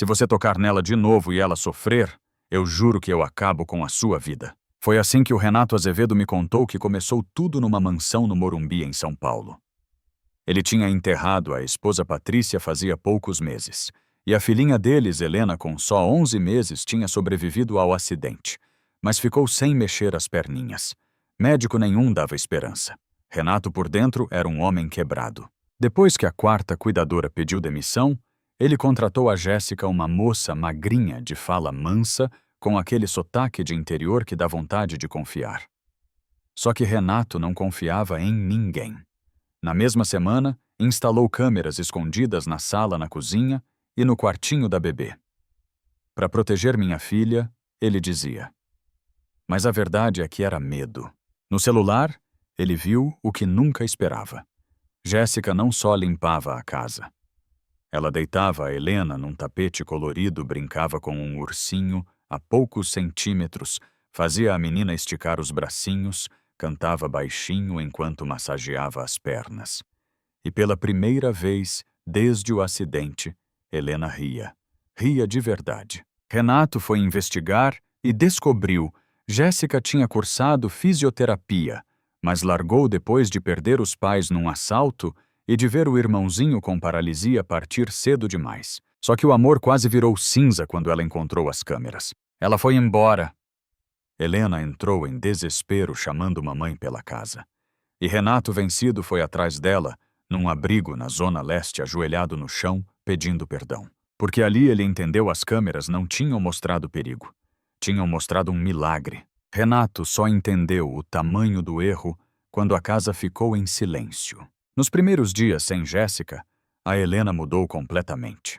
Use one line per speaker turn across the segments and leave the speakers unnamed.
Se você tocar nela de novo e ela sofrer, eu juro que eu acabo com a sua vida. Foi assim que o Renato Azevedo me contou que começou tudo numa mansão no Morumbi, em São Paulo. Ele tinha enterrado a esposa Patrícia fazia poucos meses, e a filhinha deles, Helena, com só 11 meses, tinha sobrevivido ao acidente, mas ficou sem mexer as perninhas. Médico nenhum dava esperança. Renato, por dentro, era um homem quebrado. Depois que a quarta cuidadora pediu demissão, ele contratou a Jéssica, uma moça magrinha, de fala mansa, com aquele sotaque de interior que dá vontade de confiar. Só que Renato não confiava em ninguém. Na mesma semana, instalou câmeras escondidas na sala, na cozinha e no quartinho da bebê. Para proteger minha filha, ele dizia. Mas a verdade é que era medo. No celular, ele viu o que nunca esperava. Jéssica não só limpava a casa. Ela deitava a Helena num tapete colorido, brincava com um ursinho a poucos centímetros, fazia a menina esticar os bracinhos, cantava baixinho enquanto massageava as pernas. E pela primeira vez, desde o acidente, Helena ria. Ria de verdade. Renato foi investigar e descobriu. Jéssica tinha cursado fisioterapia, mas largou depois de perder os pais num assalto e de ver o irmãozinho com paralisia partir cedo demais. Só que o amor quase virou cinza quando ela encontrou as câmeras. Ela foi embora. Helena entrou em desespero chamando mamãe pela casa. E Renato, vencido, foi atrás dela, num abrigo na Zona Leste, ajoelhado no chão, pedindo perdão. Porque ali ele entendeu as câmeras não tinham mostrado perigo. Tinham mostrado um milagre. Renato só entendeu o tamanho do erro quando a casa ficou em silêncio. Nos primeiros dias sem Jéssica, a Helena mudou completamente.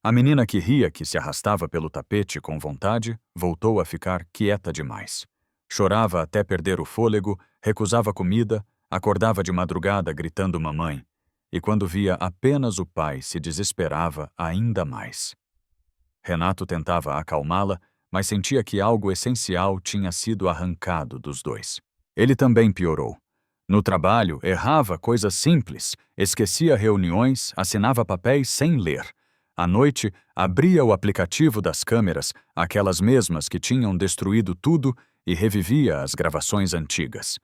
A menina que ria, que se arrastava pelo tapete com vontade, voltou a ficar quieta demais. Chorava até perder o fôlego, recusava comida, acordava de madrugada gritando mamãe, e quando via apenas o pai se desesperava ainda mais. Renato tentava acalmá-la, mas sentia que algo essencial tinha sido arrancado dos dois. Ele também piorou. No trabalho, errava coisas simples, esquecia reuniões, assinava papéis sem ler. À noite, abria o aplicativo das câmeras, aquelas mesmas que tinham destruído tudo, e revivia as gravações antigas.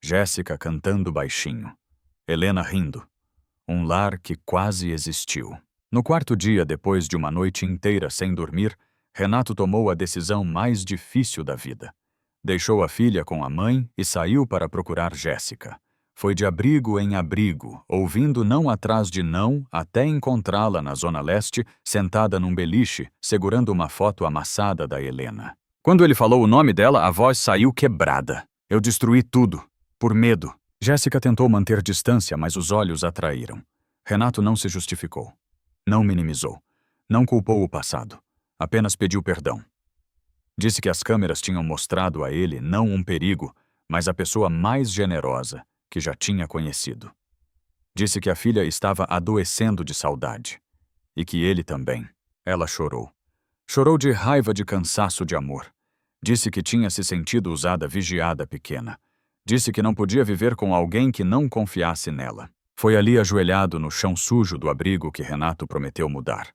Jéssica cantando baixinho. Helena rindo. Um lar que quase existiu. No quarto dia, depois de uma noite inteira sem dormir, Renato tomou a decisão mais difícil da vida. Deixou a filha com a mãe e saiu para procurar Jéssica. Foi de abrigo em abrigo, ouvindo não atrás de não, até encontrá-la na Zona Leste, sentada num beliche, segurando uma foto amassada da Helena. Quando ele falou o nome dela, a voz saiu quebrada. Eu destruí tudo, por medo. Jéssica tentou manter distância, mas os olhos a traíram. Renato não se justificou. Não minimizou. Não culpou o passado. Apenas pediu perdão. Disse que as câmeras tinham mostrado a ele não um perigo, mas a pessoa mais generosa que já tinha conhecido. Disse que a filha estava adoecendo de saudade. E que ele também. Ela chorou. Chorou de raiva, de cansaço, de amor. Disse que tinha se sentido usada, vigiada, pequena. Disse que não podia viver com alguém que não confiasse nela. Foi ali, ajoelhado no chão sujo do abrigo, que Renato prometeu mudar.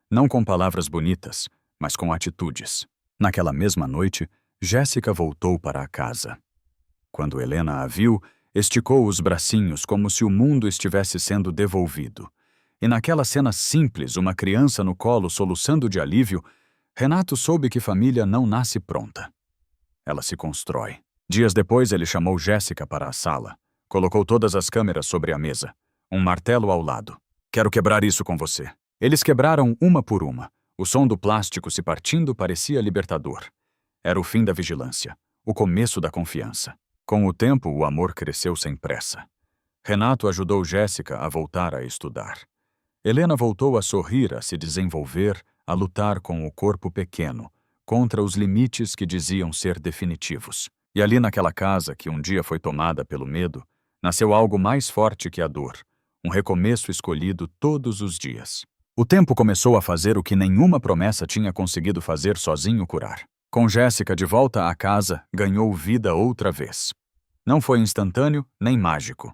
Não com palavras bonitas, mas com atitudes. Naquela mesma noite, Jéssica voltou para a casa. Quando Helena a viu, esticou os bracinhos como se o mundo estivesse sendo devolvido. E naquela cena simples, uma criança no colo soluçando de alívio, Renato soube que família não nasce pronta. Ela se constrói. Dias depois, ele chamou Jéssica para a sala. Colocou todas as câmeras sobre a mesa. Um martelo ao lado. Quero quebrar isso com você. Eles quebraram uma por uma. O som do plástico se partindo parecia libertador. Era o fim da vigilância. O começo da confiança. Com o tempo, o amor cresceu sem pressa. Renato ajudou Jéssica a voltar a estudar. Helena voltou a sorrir, a se desenvolver, a lutar com o corpo pequeno, contra os limites que diziam ser definitivos. E ali naquela casa, que um dia foi tomada pelo medo, nasceu algo mais forte que a dor, um recomeço escolhido todos os dias. O tempo começou a fazer o que nenhuma promessa tinha conseguido fazer sozinho curar. Com Jéssica de volta à casa, ganhou vida outra vez. Não foi instantâneo nem mágico.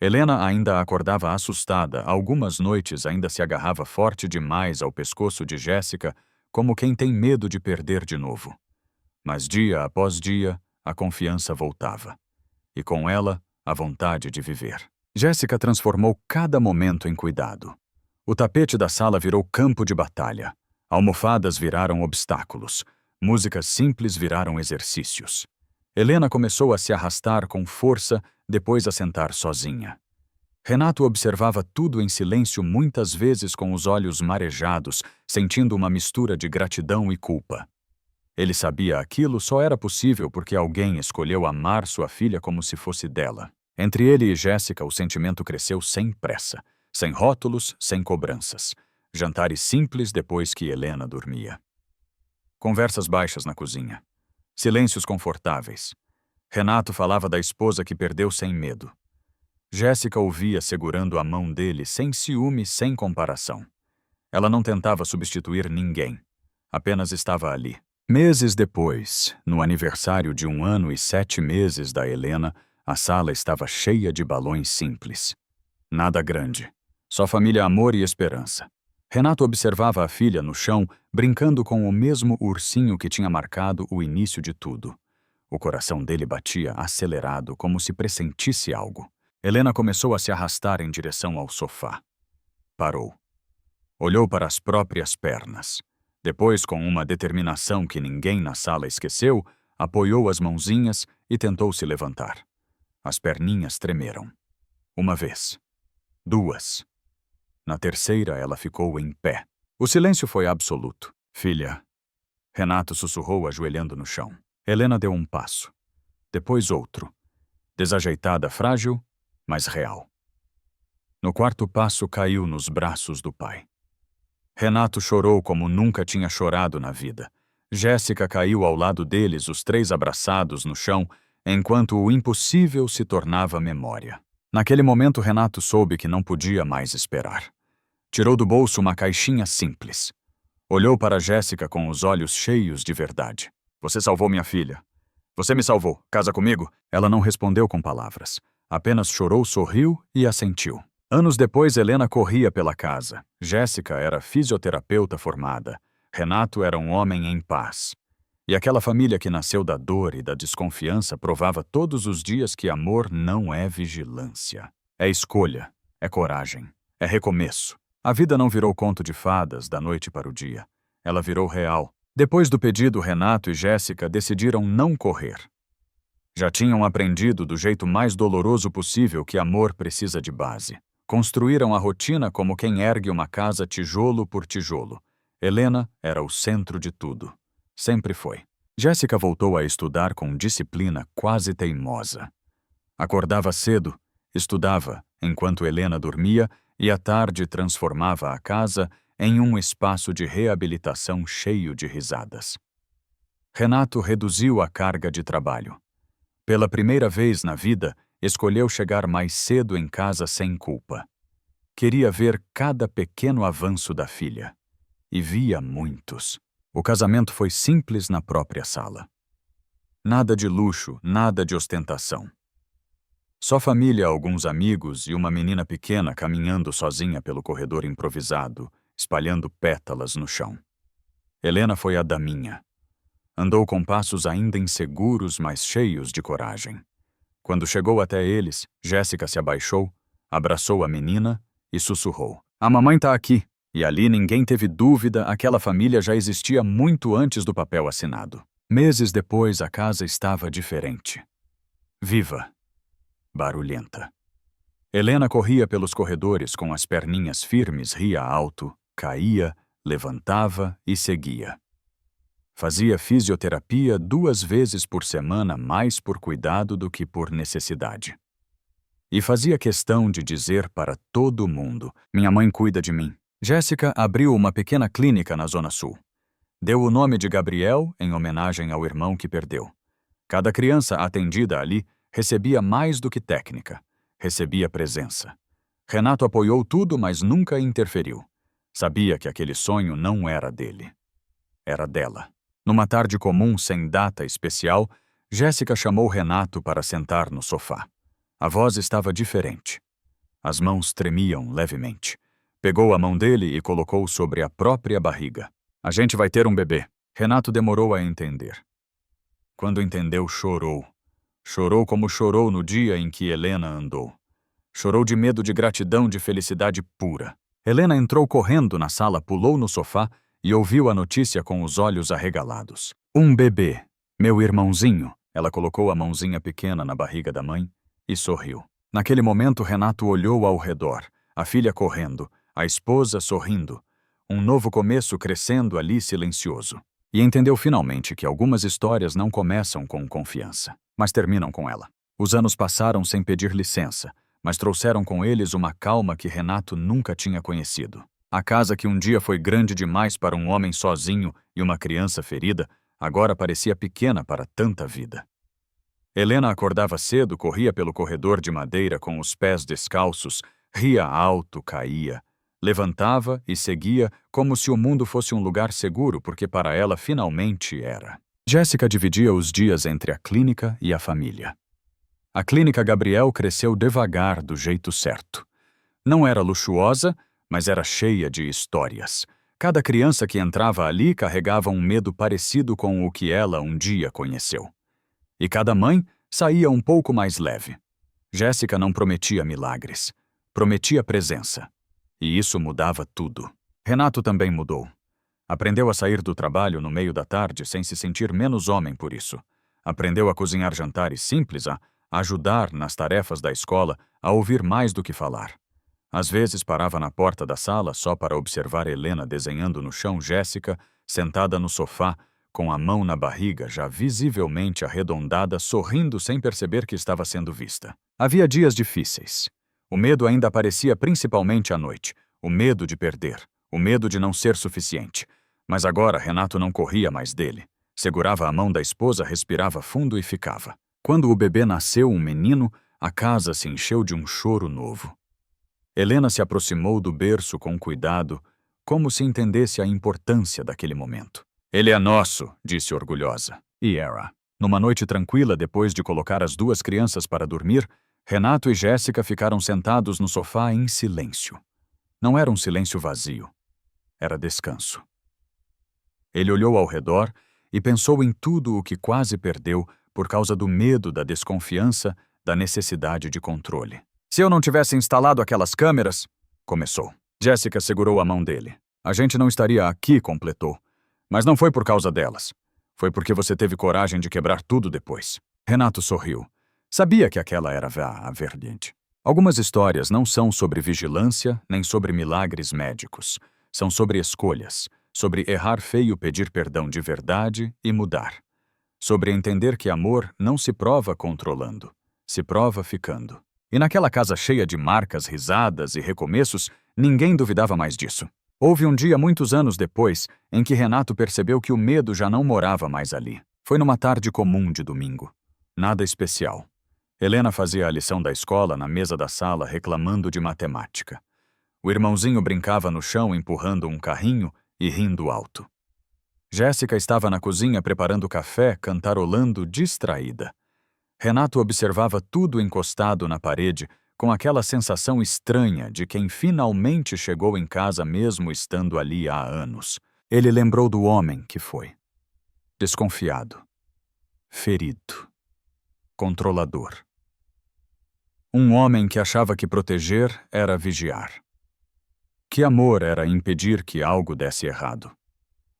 Helena ainda acordava assustada, algumas noites ainda se agarrava forte demais ao pescoço de Jéssica, como quem tem medo de perder de novo. Mas dia após dia, a confiança voltava. E com ela, a vontade de viver. Jéssica transformou cada momento em cuidado. O tapete da sala virou campo de batalha. Almofadas viraram obstáculos. Músicas simples viraram exercícios. Helena começou a se arrastar com força, depois a sentar sozinha. Renato observava tudo em silêncio, muitas vezes com os olhos marejados, sentindo uma mistura de gratidão e culpa. Ele sabia aquilo só era possível porque alguém escolheu amar sua filha como se fosse dela. Entre ele e Jéssica, o sentimento cresceu sem pressa, sem rótulos, sem cobranças. Jantares simples depois que Helena dormia. Conversas baixas na cozinha. Silêncios confortáveis. Renato falava da esposa que perdeu sem medo. Jéssica ouvia segurando a mão dele sem ciúme, sem comparação. Ela não tentava substituir ninguém. Apenas estava ali. Meses depois, no aniversário de 1 ano e 7 meses da Helena, a sala estava cheia de balões simples. Nada grande. Só família, amor e esperança. Renato observava a filha no chão, brincando com o mesmo ursinho que tinha marcado o início de tudo. O coração dele batia acelerado, como se pressentisse algo. Helena começou a se arrastar em direção ao sofá. Parou. Olhou para as próprias pernas. Depois, com uma determinação que ninguém na sala esqueceu, apoiou as mãozinhas e tentou se levantar. As perninhas tremeram. 1 vez. 2. Na terceira, ela ficou em pé. O silêncio foi absoluto. Filha. Renato sussurrou, ajoelhando no chão. Helena deu um passo. Depois outro. Desajeitada, frágil, mas real. No 4º passo, caiu nos braços do pai. Renato chorou como nunca tinha chorado na vida. Jéssica caiu ao lado deles, os 3 abraçados no chão, enquanto o impossível se tornava memória. Naquele momento, Renato soube que não podia mais esperar. Tirou do bolso uma caixinha simples. Olhou para Jéssica com os olhos cheios de verdade. Você salvou minha filha. Você me salvou. Casa comigo? Ela não respondeu com palavras. Apenas chorou, sorriu e assentiu. Anos depois, Helena corria pela casa. Jéssica era fisioterapeuta formada. Renato era um homem em paz. E aquela família que nasceu da dor e da desconfiança provava todos os dias que amor não é vigilância. É escolha, é coragem, é recomeço. A vida não virou conto de fadas da noite para o dia. Ela virou real. Depois do pedido, Renato e Jéssica decidiram não correr. Já tinham aprendido do jeito mais doloroso possível que amor precisa de base. Construíram a rotina como quem ergue uma casa tijolo por tijolo. Helena era o centro de tudo. Sempre foi. Jéssica voltou a estudar com disciplina quase teimosa. Acordava cedo, estudava enquanto Helena dormia e à tarde transformava a casa em um espaço de reabilitação cheio de risadas. Renato reduziu a carga de trabalho. Pela primeira vez na vida, escolheu chegar mais cedo em casa sem culpa. Queria ver cada pequeno avanço da filha. E via muitos. O casamento foi simples na própria sala. Nada de luxo, nada de ostentação. Só família, alguns amigos e uma menina pequena caminhando sozinha pelo corredor improvisado, espalhando pétalas no chão. Helena foi a daminha. Andou com passos ainda inseguros, mas cheios de coragem. Quando chegou até eles, Jéssica se abaixou, abraçou a menina e sussurrou. A mamãe tá aqui. E ali ninguém teve dúvida, aquela família já existia muito antes do papel assinado. Meses depois, a casa estava diferente. Viva. Barulhenta. Helena corria pelos corredores com as perninhas firmes, ria alto, caía, levantava e seguia. Fazia fisioterapia 2 vezes por semana, mais por cuidado do que por necessidade. E fazia questão de dizer para todo mundo: minha mãe cuida de mim. Jéssica abriu uma pequena clínica na Zona Sul. Deu o nome de Gabriel em homenagem ao irmão que perdeu. Cada criança atendida ali recebia mais do que técnica, recebia presença. Renato apoiou tudo, mas nunca interferiu. Sabia que aquele sonho não era dele. Era dela. Numa tarde comum, sem data especial, Jéssica chamou Renato para sentar no sofá. A voz estava diferente. As mãos tremiam levemente. Pegou a mão dele e colocou sobre a própria barriga. A gente vai ter um bebê. Renato demorou a entender. Quando entendeu, chorou. Chorou como chorou no dia em que Helena andou. Chorou de medo, de gratidão, de felicidade pura. Helena entrou correndo na sala, pulou no sofá e ouviu a notícia com os olhos arregalados. Um bebê. Meu irmãozinho. Ela colocou a mãozinha pequena na barriga da mãe e sorriu. Naquele momento, Renato olhou ao redor. A filha correndo, a esposa sorrindo. Um novo começo crescendo ali silencioso. E entendeu finalmente que algumas histórias não começam com confiança, mas terminam com ela. Os anos passaram sem pedir licença, mas trouxeram com eles uma calma que Renato nunca tinha conhecido. A casa que um dia foi grande demais para um homem sozinho e uma criança ferida, agora parecia pequena para tanta vida. Helena acordava cedo, corria pelo corredor de madeira com os pés descalços, ria alto, caía. Levantava e seguia como se o mundo fosse um lugar seguro, porque para ela finalmente era. Jéssica dividia os dias entre a clínica e a família. A clínica Gabriel cresceu devagar, do jeito certo. Não era luxuosa, mas era cheia de histórias. Cada criança que entrava ali carregava um medo parecido com o que ela um dia conheceu. E cada mãe saía um pouco mais leve. Jéssica não prometia milagres, prometia presença. E isso mudava tudo. Renato também mudou. Aprendeu a sair do trabalho no meio da tarde sem se sentir menos homem por isso. Aprendeu a cozinhar jantares simples, a ajudar nas tarefas da escola, a ouvir mais do que falar. Às vezes parava na porta da sala só para observar Helena desenhando no chão, Jéssica, sentada no sofá, com a mão na barriga, já visivelmente arredondada, sorrindo sem perceber que estava sendo vista. Havia dias difíceis. O medo ainda aparecia principalmente à noite. O medo de perder. O medo de não ser suficiente. Mas agora Renato não corria mais dele. Segurava a mão da esposa, respirava fundo e ficava. Quando o bebê nasceu, um menino, a casa se encheu de um choro novo. Helena se aproximou do berço com cuidado, como se entendesse a importância daquele momento. Ele é nosso, disse orgulhosa. E era. Numa noite tranquila, depois de colocar as duas crianças para dormir, Renato e Jéssica ficaram sentados no sofá em silêncio. Não era um silêncio vazio. Era descanso. Ele olhou ao redor e pensou em tudo o que quase perdeu por causa do medo, da desconfiança, da necessidade de controle. Se eu não tivesse instalado aquelas câmeras... Começou. Jéssica segurou a mão dele. A gente não estaria aqui, completou. Mas não foi por causa delas. Foi porque você teve coragem de quebrar tudo depois. Renato sorriu. Sabia que aquela era a verdade. Algumas histórias não são sobre vigilância nem sobre milagres médicos. São sobre escolhas, sobre errar feio, pedir perdão de verdade e mudar. Sobre entender que amor não se prova controlando, se prova ficando. E naquela casa cheia de marcas, risadas e recomeços, ninguém duvidava mais disso. Houve um dia, muitos anos depois, em que Renato percebeu que o medo já não morava mais ali. Foi numa tarde comum de domingo. Nada especial. Helena fazia a lição da escola na mesa da sala, reclamando de matemática. O irmãozinho brincava no chão, empurrando um carrinho e rindo alto. Jéssica estava na cozinha preparando café, cantarolando, distraída. Renato observava tudo encostado na parede, com aquela sensação estranha de quem finalmente chegou em casa mesmo estando ali há anos. Ele lembrou do homem que foi. Desconfiado. Ferido. Controlador. Um homem que achava que proteger era vigiar. Que amor era impedir que algo desse errado.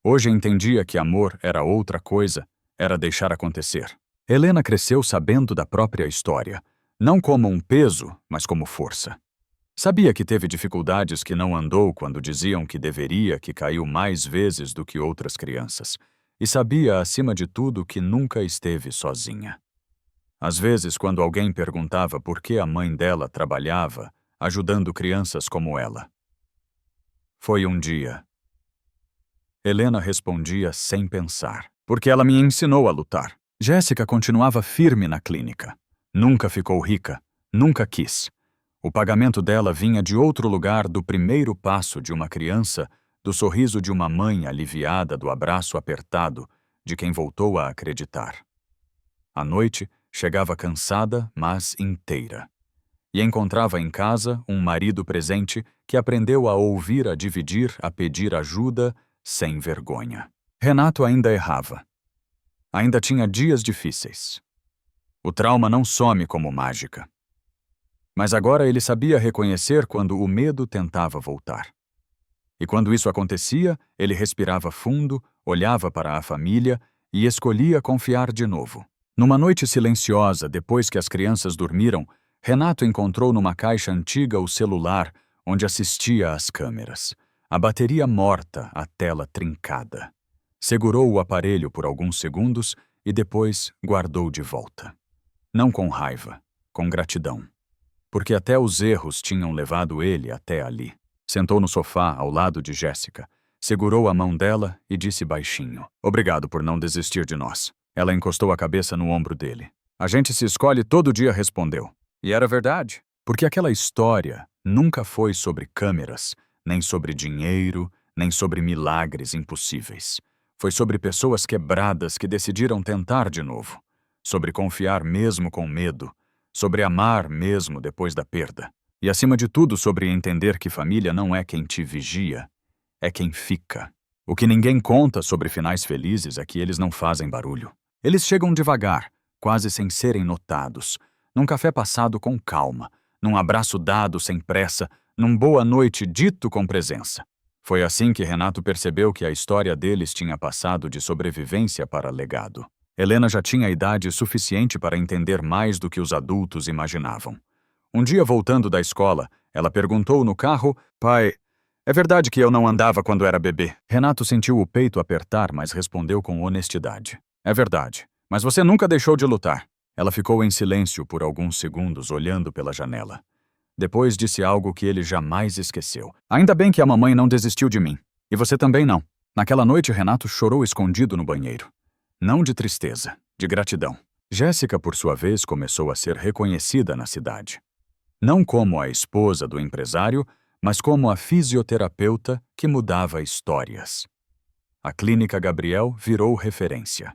Hoje entendia que amor era outra coisa, era deixar acontecer. Helena cresceu sabendo da própria história, não como um peso, mas como força. Sabia que teve dificuldades, que não andou quando diziam que deveria, que caiu mais vezes do que outras crianças. E sabia, acima de tudo, que nunca esteve sozinha. Às vezes, quando alguém perguntava por que a mãe dela trabalhava, ajudando crianças como ela. Foi um dia. Helena respondia sem pensar, porque ela me ensinou a lutar. Jéssica continuava firme na clínica. Nunca ficou rica, nunca quis. O pagamento dela vinha de outro lugar, do primeiro passo de uma criança, do sorriso de uma mãe aliviada, do abraço apertado de quem voltou a acreditar. À noite, chegava cansada, mas inteira. E encontrava em casa um marido presente que aprendeu a ouvir, a dividir, a pedir ajuda, sem vergonha. Renato ainda errava. Ainda tinha dias difíceis. O trauma não some como mágica. Mas agora ele sabia reconhecer quando o medo tentava voltar. E quando isso acontecia, ele respirava fundo, olhava para a família e escolhia confiar de novo. Numa noite silenciosa, depois que as crianças dormiram, Renato encontrou numa caixa antiga o celular onde assistia às câmeras. A bateria morta, a tela trincada. Segurou o aparelho por alguns segundos e depois guardou de volta. Não com raiva, com gratidão. Porque até os erros tinham levado ele até ali. Sentou no sofá ao lado de Jéssica, segurou a mão dela e disse baixinho: "Obrigado por não desistir de nós." Ela encostou a cabeça no ombro dele. "A gente se escolhe todo dia", respondeu. E era verdade, porque aquela história nunca foi sobre câmeras, nem sobre dinheiro, nem sobre milagres impossíveis. Foi sobre pessoas quebradas que decidiram tentar de novo, sobre confiar mesmo com medo, sobre amar mesmo depois da perda. E, acima de tudo, sobre entender que família não é quem te vigia, é quem fica. O que ninguém conta sobre finais felizes é que eles não fazem barulho. Eles chegam devagar, quase sem serem notados, num café passado com calma, num abraço dado sem pressa, num boa noite dito com presença. Foi assim que Renato percebeu que a história deles tinha passado de sobrevivência para legado. Helena já tinha idade suficiente para entender mais do que os adultos imaginavam. Um dia, voltando da escola, ela perguntou no carro: "Pai, é verdade que eu não andava quando era bebê?" Renato sentiu o peito apertar, mas respondeu com honestidade: "É verdade, mas você nunca deixou de lutar." Ela ficou em silêncio por alguns segundos, olhando pela janela. Depois disse algo que ele jamais esqueceu: "Ainda bem que a mamãe não desistiu de mim. E você também não." Naquela noite, Renato chorou escondido no banheiro. Não de tristeza, de gratidão. Jéssica, por sua vez, começou a ser reconhecida na cidade. Não como a esposa do empresário, mas como a fisioterapeuta que mudava histórias. A Clínica Gabriel virou referência.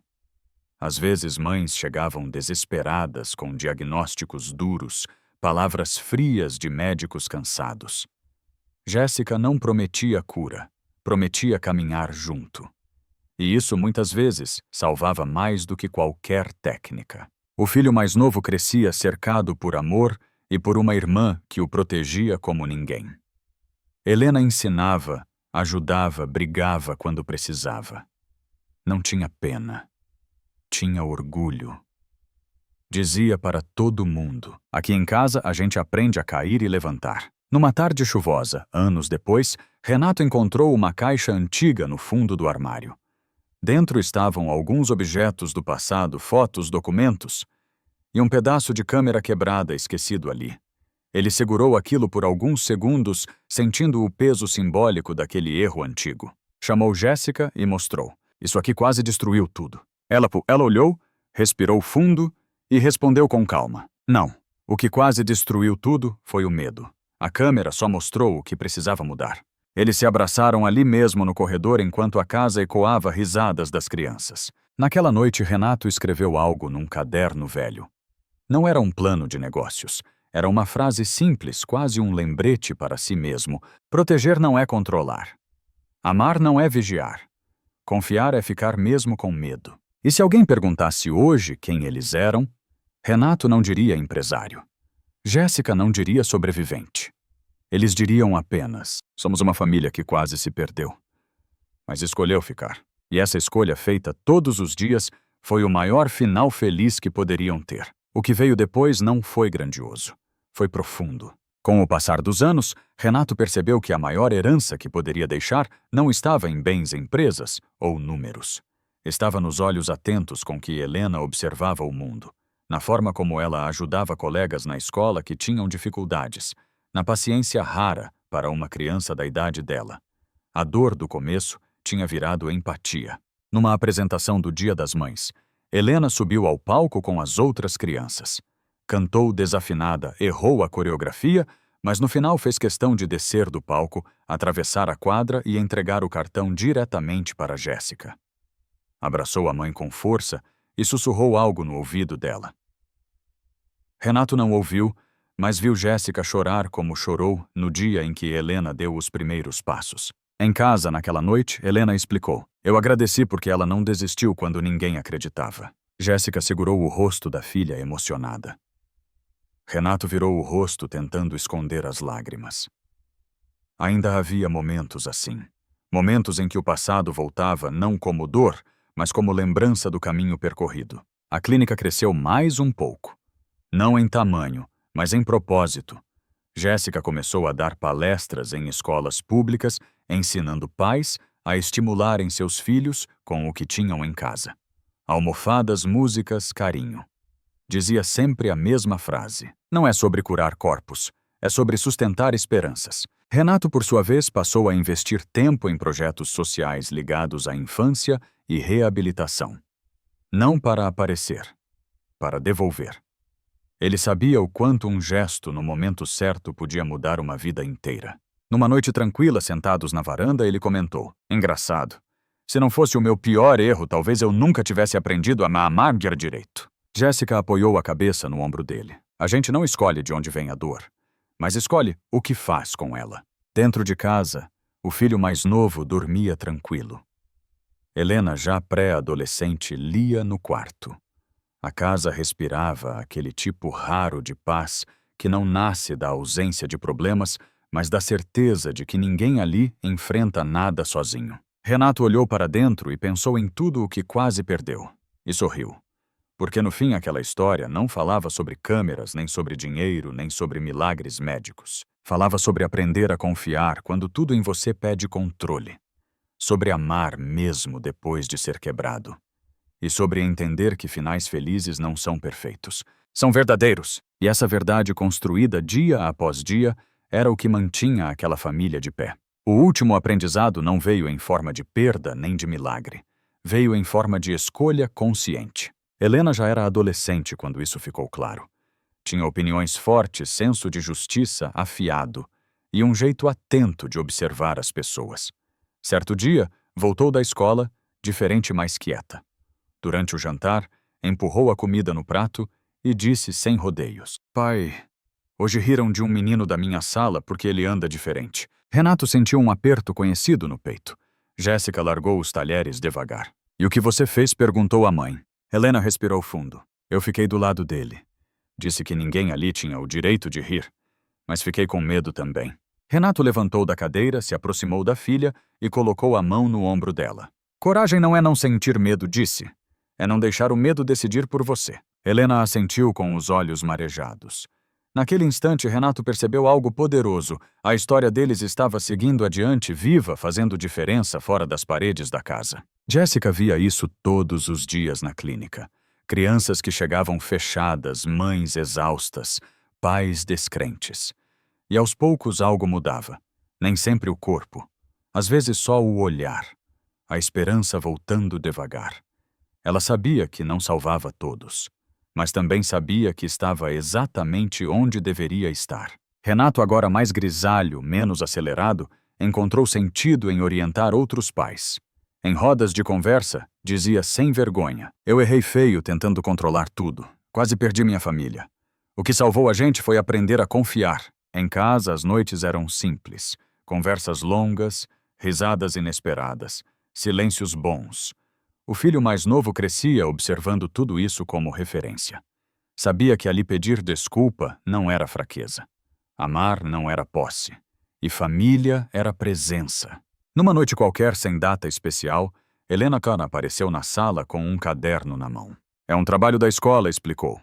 Às vezes, mães chegavam desesperadas com diagnósticos duros, palavras frias de médicos cansados. Jéssica não prometia cura, prometia caminhar junto. E isso, muitas vezes, salvava mais do que qualquer técnica. O filho mais novo crescia cercado por amor e por uma irmã que o protegia como ninguém. Helena ensinava, ajudava, brigava quando precisava. Não tinha pena. Tinha orgulho. Dizia para todo mundo: "Aqui em casa a gente aprende a cair e levantar." Numa tarde chuvosa, anos depois, Renato encontrou uma caixa antiga no fundo do armário. Dentro estavam alguns objetos do passado, fotos, documentos, e um pedaço de câmera quebrada esquecido ali. Ele segurou aquilo por alguns segundos, sentindo o peso simbólico daquele erro antigo. Chamou Jéssica e mostrou: "Isso aqui quase destruiu tudo." Ela olhou, respirou fundo e respondeu com calma: "Não, o que quase destruiu tudo foi o medo. A câmera só mostrou o que precisava mudar." Eles se abraçaram ali mesmo no corredor enquanto a casa ecoava risadas das crianças. Naquela noite, Renato escreveu algo num caderno velho. Não era um plano de negócios. Era uma frase simples, quase um lembrete para si mesmo. Proteger não é controlar. Amar não é vigiar. Confiar é ficar mesmo com medo. E se alguém perguntasse hoje quem eles eram, Renato não diria empresário. Jéssica não diria sobrevivente. Eles diriam apenas: "Somos uma família que quase se perdeu, mas escolheu ficar." E essa escolha, feita todos os dias, foi o maior final feliz que poderiam ter. O que veio depois não foi grandioso. Foi profundo. Com o passar dos anos, Renato percebeu que a maior herança que poderia deixar não estava em bens, empresas ou números. Estava nos olhos atentos com que Helena observava o mundo, na forma como ela ajudava colegas na escola que tinham dificuldades, na paciência rara para uma criança da idade dela. A dor do começo tinha virado empatia. Numa apresentação do Dia das Mães, Helena subiu ao palco com as outras crianças. Cantou desafinada, errou a coreografia, mas no final fez questão de descer do palco, atravessar a quadra e entregar o cartão diretamente para Jéssica. Abraçou a mãe com força e sussurrou algo no ouvido dela. Renato não ouviu, mas viu Jéssica chorar como chorou no dia em que Helena deu os primeiros passos. Em casa, naquela noite, Helena explicou. Eu agradeci porque ela não desistiu quando ninguém acreditava. Jéssica segurou o rosto da filha emocionada. Renato virou o rosto tentando esconder as lágrimas. Ainda havia momentos assim. Momentos em que o passado voltava não como dor, mas como lembrança do caminho percorrido. A clínica cresceu mais um pouco. Não em tamanho, mas em propósito. Jéssica começou a dar palestras em escolas públicas, ensinando pais a estimularem seus filhos com o que tinham em casa. Almofadas, músicas, carinho. Dizia sempre a mesma frase. Não é sobre curar corpos, é sobre sustentar esperanças. Renato, por sua vez, passou a investir tempo em projetos sociais ligados à infância e reabilitação. Não para aparecer, para devolver. Ele sabia o quanto um gesto no momento certo podia mudar uma vida inteira. Numa noite tranquila, sentados na varanda, ele comentou: engraçado. Se não fosse o meu pior erro, talvez eu nunca tivesse aprendido a amar direito. Jéssica apoiou a cabeça no ombro dele. A gente não escolhe de onde vem a dor, mas escolhe o que faz com ela. Dentro de casa, o filho mais novo dormia tranquilo. Helena, já pré-adolescente, lia no quarto. A casa respirava aquele tipo raro de paz que não nasce da ausência de problemas, mas da certeza de que ninguém ali enfrenta nada sozinho. Renato olhou para dentro e pensou em tudo o que quase perdeu. E sorriu. Porque no fim aquela história não falava sobre câmeras, nem sobre dinheiro, nem sobre milagres médicos. Falava sobre aprender a confiar quando tudo em você pede controle. Sobre amar mesmo depois de ser quebrado. E sobre entender que finais felizes não são perfeitos. São verdadeiros. E essa verdade construída dia após dia era o que mantinha aquela família de pé. O último aprendizado não veio em forma de perda nem de milagre. Veio em forma de escolha consciente. Helena já era adolescente quando isso ficou claro. Tinha opiniões fortes, senso de justiça afiado e um jeito atento de observar as pessoas. Certo dia, voltou da escola, diferente e mais quieta. Durante o jantar, empurrou a comida no prato e disse sem rodeios: Pai, hoje riram de um menino da minha sala porque ele anda diferente. Renato sentiu um aperto conhecido no peito. Jéssica largou os talheres devagar. E o que você fez? Perguntou a mãe. Helena respirou fundo. Eu fiquei do lado dele. Disse que ninguém ali tinha o direito de rir, mas fiquei com medo também. Renato levantou da cadeira, se aproximou da filha e colocou a mão no ombro dela. Coragem não é não sentir medo, disse. É não deixar o medo decidir por você. Helena assentiu com os olhos marejados. Naquele instante, Renato percebeu algo poderoso. A história deles estava seguindo adiante, viva, fazendo diferença fora das paredes da casa. Jéssica via isso todos os dias na clínica. Crianças que chegavam fechadas, mães exaustas, pais descrentes. E aos poucos algo mudava. Nem sempre o corpo. Às vezes só o olhar. A esperança voltando devagar. Ela sabia que não salvava todos, mas também sabia que estava exatamente onde deveria estar. Renato, agora mais grisalho, menos acelerado, encontrou sentido em orientar outros pais. Em rodas de conversa, dizia sem vergonha: eu errei feio tentando controlar tudo. Quase perdi minha família. O que salvou a gente foi aprender a confiar. Em casa, as noites eram simples. Conversas longas, risadas inesperadas, silêncios bons. O filho mais novo crescia observando tudo isso como referência. Sabia que ali pedir desculpa não era fraqueza. Amar não era posse. E família era presença. Numa noite qualquer, sem data especial, Helena Kahn apareceu na sala com um caderno na mão. É um trabalho da escola, explicou.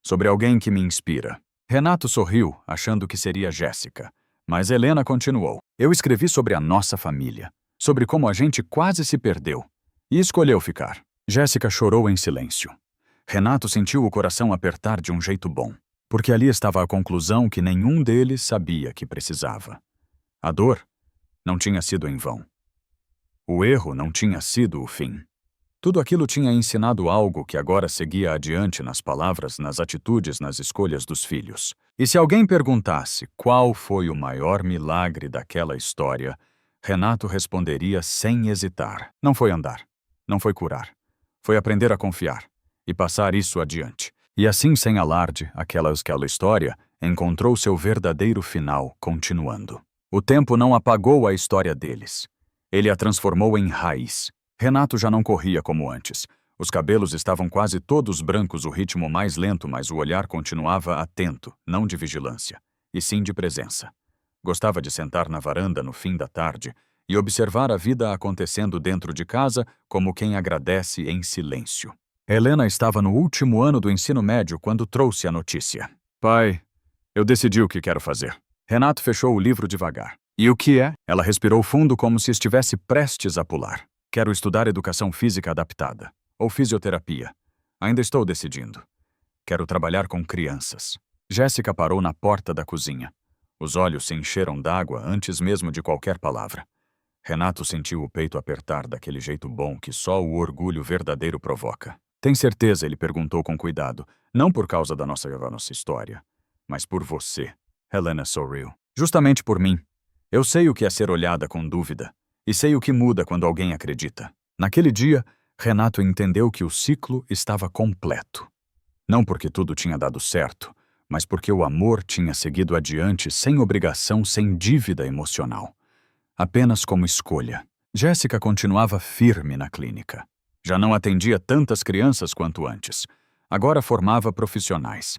Sobre alguém que me inspira. Renato sorriu, achando que seria Jéssica. Mas Helena continuou. Eu escrevi sobre a nossa família. Sobre como a gente quase se perdeu. E escolheu ficar. Jéssica chorou em silêncio. Renato sentiu o coração apertar de um jeito bom. Porque ali estava a conclusão que nenhum deles sabia que precisava. A dor não tinha sido em vão. O erro não tinha sido o fim. Tudo aquilo tinha ensinado algo que agora seguia adiante nas palavras, nas atitudes, nas escolhas dos filhos. E se alguém perguntasse qual foi o maior milagre daquela história, Renato responderia sem hesitar. Não foi andar, não foi curar. Foi aprender a confiar e passar isso adiante. E assim, sem alarde, aquela história encontrou seu verdadeiro final, continuando. O tempo não apagou a história deles. Ele a transformou em raiz. Renato já não corria como antes. Os cabelos estavam quase todos brancos, o ritmo mais lento, mas o olhar continuava atento, não de vigilância, e sim de presença. Gostava de sentar na varanda no fim da tarde e observar a vida acontecendo dentro de casa como quem agradece em silêncio. Helena estava no último ano do ensino médio quando trouxe a notícia. Pai, eu decidi o que quero fazer. Renato fechou o livro devagar. E o que é? Ela respirou fundo como se estivesse prestes a pular. Quero estudar educação física adaptada. Ou fisioterapia. Ainda estou decidindo. Quero trabalhar com crianças. Jéssica parou na porta da cozinha. Os olhos se encheram d'água antes mesmo de qualquer palavra. Renato sentiu o peito apertar daquele jeito bom que só o orgulho verdadeiro provoca. Tem certeza? Ele perguntou com cuidado. Não por causa da nossa história, mas por você. Helena sorriu. Justamente por mim. Eu sei o que é ser olhada com dúvida. E sei o que muda quando alguém acredita. Naquele dia, Renato entendeu que o ciclo estava completo. Não porque tudo tinha dado certo, mas porque o amor tinha seguido adiante sem obrigação, sem dívida emocional. Apenas como escolha. Jéssica continuava firme na clínica. Já não atendia tantas crianças quanto antes. Agora formava profissionais.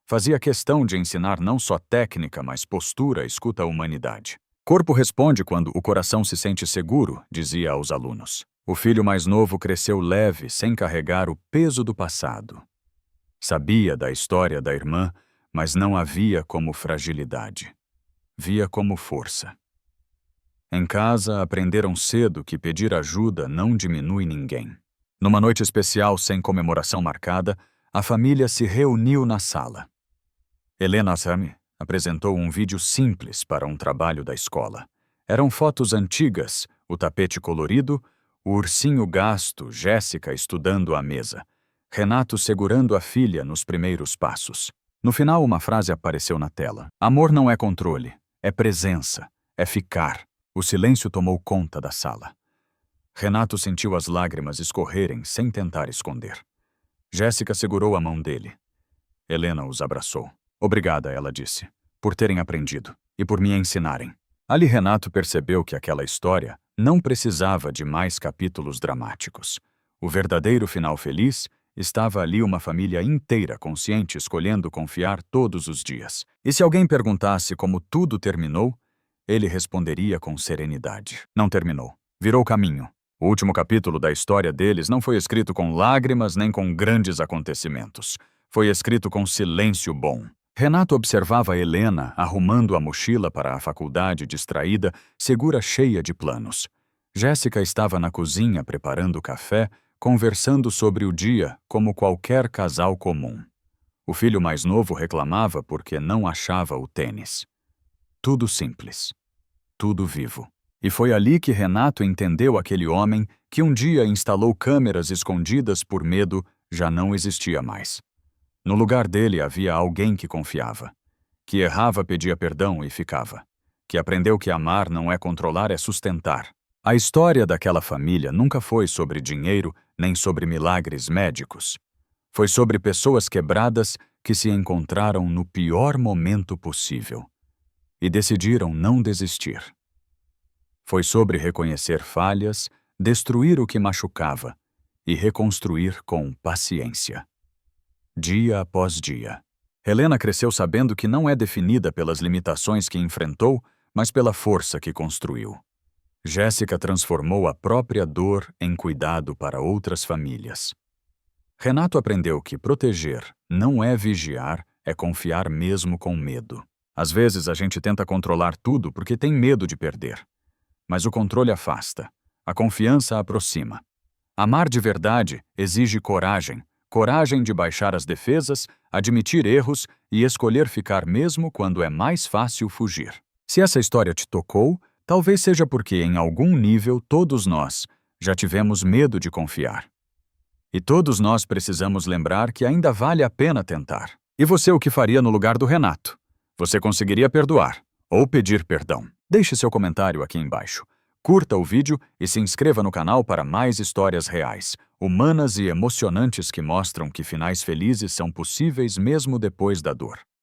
Fazia questão de ensinar não só técnica, mas postura, escuta a humanidade. Corpo responde quando o coração se sente seguro, dizia aos alunos. O filho mais novo cresceu leve, sem carregar o peso do passado. Sabia da história da irmã, mas não a via como fragilidade. Via como força. Em casa, aprenderam cedo que pedir ajuda não diminui ninguém. Numa noite especial sem comemoração marcada, a família se reuniu na sala. Helena Sami apresentou um vídeo simples para um trabalho da escola. Eram fotos antigas, o tapete colorido, o ursinho gasto, Jéssica estudando à mesa, Renato segurando a filha nos primeiros passos. No final, uma frase apareceu na tela. Amor não é controle, é presença, é ficar. O silêncio tomou conta da sala. Renato sentiu as lágrimas escorrerem sem tentar esconder. Jéssica segurou a mão dele. Helena os abraçou. Obrigada, ela disse, por terem aprendido e por me ensinarem. Ali Renato percebeu que aquela história não precisava de mais capítulos dramáticos. O verdadeiro final feliz estava ali, uma família inteira consciente escolhendo confiar todos os dias. E se alguém perguntasse como tudo terminou, ele responderia com serenidade. Não terminou. Virou caminho. O último capítulo da história deles não foi escrito com lágrimas nem com grandes acontecimentos. Foi escrito com silêncio bom. Renato observava Helena arrumando a mochila para a faculdade, distraída, segura, cheia de planos. Jéssica estava na cozinha preparando café, conversando sobre o dia como qualquer casal comum. O filho mais novo reclamava porque não achava o tênis. Tudo simples. Tudo vivo. E foi ali que Renato entendeu aquele homem que um dia instalou câmeras escondidas por medo, já não existia mais. No lugar dele havia alguém que confiava, que errava, pedia perdão e ficava, que aprendeu que amar não é controlar, é sustentar. A história daquela família nunca foi sobre dinheiro nem sobre milagres médicos. Foi sobre pessoas quebradas que se encontraram no pior momento possível e decidiram não desistir. Foi sobre reconhecer falhas, destruir o que machucava e reconstruir com paciência. Dia após dia. Helena cresceu sabendo que não é definida pelas limitações que enfrentou, mas pela força que construiu. Jéssica transformou a própria dor em cuidado para outras famílias. Renato aprendeu que proteger não é vigiar, é confiar mesmo com medo. Às vezes a gente tenta controlar tudo porque tem medo de perder. Mas o controle afasta, a confiança aproxima. Amar de verdade exige coragem. Coragem de baixar as defesas, admitir erros e escolher ficar mesmo quando é mais fácil fugir. Se essa história te tocou, talvez seja porque, em algum nível, todos nós já tivemos medo de confiar. E todos nós precisamos lembrar que ainda vale a pena tentar. E você, o que faria no lugar do Renato? Você conseguiria perdoar ou pedir perdão? Deixe seu comentário aqui embaixo. Curta o vídeo e se inscreva no canal para mais histórias reais, humanas e emocionantes que mostram que finais felizes são possíveis mesmo depois da dor.